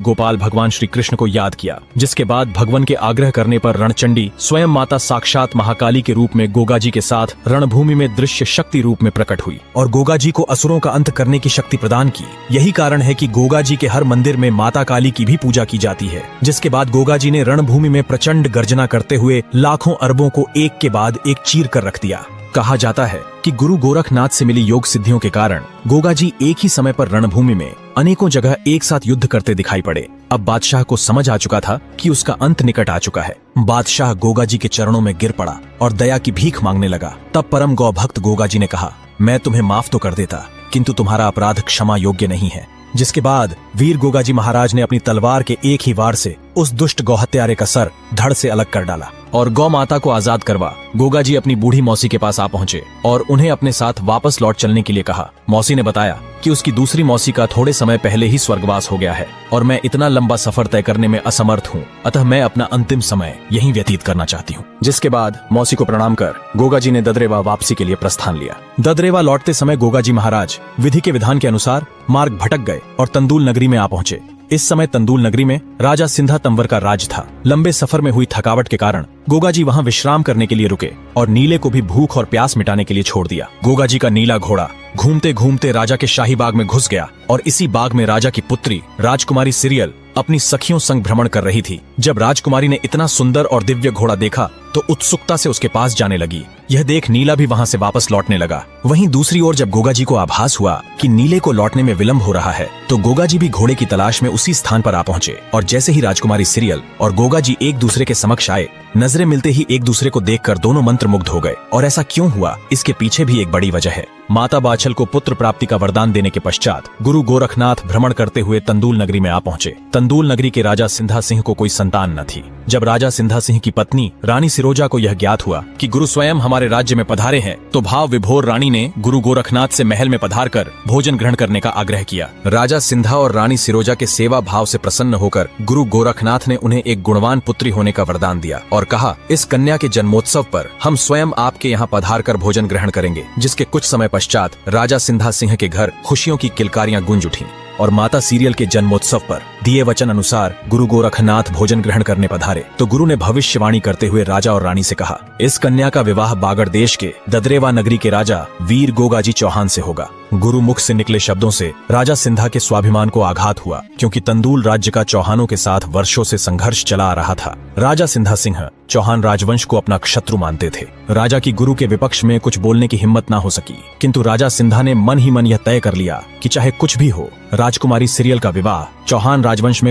गोपाल भगवान श्री कृष्ण को याद किया, जिसके बाद भगवान के आग्रह करने पर रणचंडी स्वयं माता साक्षात महाकाली के रूप में गोगाजी के साथ रणभूमि में दृश्य शक्ति रूप में प्रकट हुई और गोगाजी को असुरों का अंत करने की शक्ति प्रदान की। यही कारण है कि गोगाजी के हर मंदिर में माता काली की भी पूजा की जाती है। जिसके बाद गोगाजी ने रणभूमि में प्रचंड गर्जना करते हुए लाखों अरबों को एक के बाद एक चीर कर रख दिया। कहा जाता है कि गुरु गोरखनाथ से मिली योग सिद्धियों के कारण गोगाजी एक ही समय पर रणभूमि में अनेकों जगह एक साथ युद्ध करते दिखाई पड़े। अब बादशाह को समझ आ चुका था कि उसका अंत निकट आ चुका है। बादशाह गोगाजी के चरणों में गिर पड़ा और दया की भीख मांगने लगा। तब परम गौ भक्त गोगाजी ने कहा, मैं तुम्हें माफ तो कर देता, किंतु तुम्हारा अपराध क्षमा योग्य नहीं है। जिसके बाद वीर गोगाजी महाराज ने अपनी तलवार के एक ही वार से उस दुष्ट गौहत्यारे का सर धड़ से अलग कर डाला और गौ माता को आजाद करवा गोगाजी अपनी बूढ़ी मौसी के पास आ पहुंचे और उन्हें अपने साथ वापस लौट चलने के लिए कहा। मौसी ने बताया कि उसकी दूसरी मौसी का थोड़े समय पहले ही स्वर्गवास हो गया है और मैं इतना लंबा सफर तय करने में असमर्थ हूँ, अतः मैं अपना अंतिम समय यहीं व्यतीत करना चाहती हूँ। जिसके बाद मौसी को प्रणाम कर गोगाजी ने ददरेवा वापसी के लिए प्रस्थान लिया। ददरेवा लौटते समय गोगाजी महाराज विधि के विधान के अनुसार मार्ग भटक गए और तंदूल नगरी में आ पहुंचे। इस समय तंदूल नगरी में राजा सिंधा तंवर का राज था। लंबे सफर में हुई थकावट के कारण गोगाजी वहां विश्राम करने के लिए रुके और नीले को भी भूख और प्यास मिटाने के लिए छोड़ दिया। गोगाजी का नीला घोड़ा घूमते घूमते राजा के शाही बाग में घुस गया और इसी बाग में राजा की पुत्री राजकुमारी सिरियल अपनी सखियों संग भ्रमण कर रही थी। जब राजकुमारी ने इतना सुंदर और दिव्य घोड़ा देखा तो उत्सुकता से उसके पास जाने लगी। यह देख नीला भी वहां से वापस लौटने लगा। वहीं दूसरी ओर जब गोगाजी को आभास हुआ कि नीले को लौटने में विलंब हो रहा है तो गोगाजी भी घोड़े की तलाश में उसी स्थान पर आ पहुंचे और जैसे ही राजकुमारी सिरियल और गोगाजी एक दूसरे के समक्ष आए, नजरें मिलते ही एक दूसरे को देखकर दोनों मंत्रमुग्ध हो गए। और ऐसा क्यों हुआ, इसके पीछे भी एक बड़ी वजह है। माता बाछल को पुत्र प्राप्ति का वरदान देने के पश्चात गुरु गोरखनाथ भ्रमण करते हुए तंदूल नगरी में आ पहुंचे। तंदूल नगरी के राजा सिंधा सिंह को कोई संतान न थी। जब राजा सिंधा सिंह की पत्नी रानी सिरोजा को यह ज्ञात हुआ कि गुरु स्वयं हमारे राज्य में पधारे हैं तो भाव विभोर रानी ने गुरु गोरखनाथ से महल में पधार कर भोजन ग्रहण करने का आग्रह किया। राजा सिंधा और रानी सिरोजा के सेवा भाव से प्रसन्न होकर गुरु गोरखनाथ ने उन्हें एक गुणवान पुत्री होने का वरदान दिया और कहा, इस कन्या के जन्मोत्सव पर हम स्वयं आपके यहाँ पधार कर भोजन ग्रहण करेंगे। जिसके कुछ समय पश्चात राजा सिंधा सिंह के घर खुशियों की किलकारियां गूंज उठी और माता सीरियल के जन्मोत्सव पर दिए वचन अनुसार गुरु गोरखनाथ भोजन ग्रहण करने पधारे तो गुरु ने भविष्यवाणी करते हुए राजा और रानी से कहा, इस कन्या का विवाह बागड़ देश के ददरेवा नगरी के राजा वीर गोगाजी चौहान से होगा। गुरु मुख से निकले शब्दों से राजा सिंधा के स्वाभिमान को आघात हुआ, क्योंकि तंदूल राज्य का चौहानों के साथ वर्षों से संघर्ष चला आ रहा था। राजा सिंधा सिंह चौहान राजवंश को अपना शत्रु मानते थे। राजा की गुरु के विपक्ष में कुछ बोलने की हिम्मत ना हो सकी, किंतु राजा सिंधा ने मन ही मन यह तय कर लिया कि चाहे कुछ भी हो, राजकुमारी सिरियल का विवाह चौहान राजवंश में